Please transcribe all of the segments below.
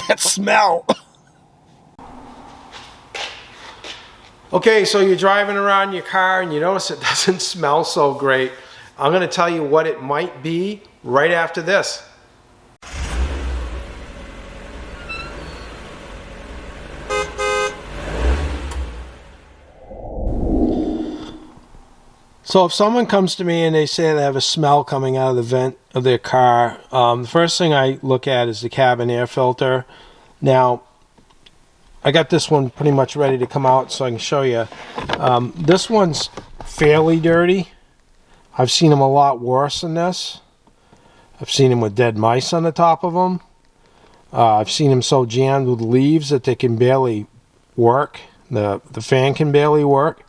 that smell. Okay, so you're driving around your car and you notice it doesn't smell so great. I'm going to tell you what it might be right after this. So if someone comes to me and they say they have a smell coming out of the vent of their car, the first thing I look at is the cabin air filter. Now, I got this one pretty much ready to come out so I can show you. This one's fairly dirty. I've seen them a lot worse than this. I've seen them with dead mice on the top of them. I've seen them so jammed with leaves that they can barely work. The fan can barely work.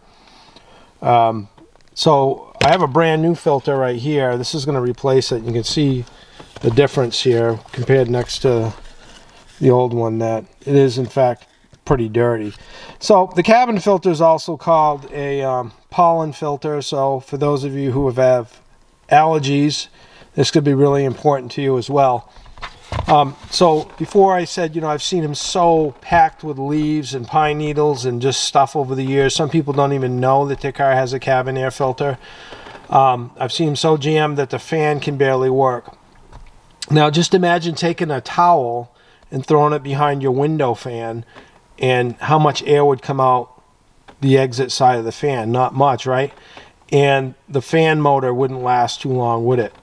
So I have a brand new filter right here. This is going to replace it. You can see the difference here compared next to the old one, that it is in fact pretty dirty. So the cabin filter is also called a pollen filter. So for those of you who have allergies, this could be really important to you as well. So before I said, you know, I've seen them so packed with leaves and pine needles and just stuff over the years. Some people don't even know that their car has a cabin air filter. I've seen them so jammed that the fan can barely work. Now just imagine taking a towel and throwing it behind your window fan, and how much air would come out the exit side of the fan. Not much, right? And the fan motor wouldn't last too long, would it?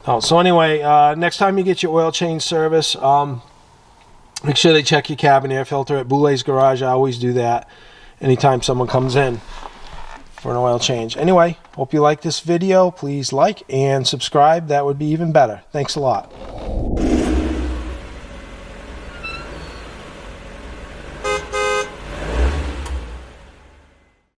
Oh, so anyway, next time you get your oil change service, make sure they check your cabin air filter at Boulays Garage. I always do that anytime someone comes in for an oil change. Anyway, hope you like this video. Please like and subscribe. That would be even better. Thanks a lot.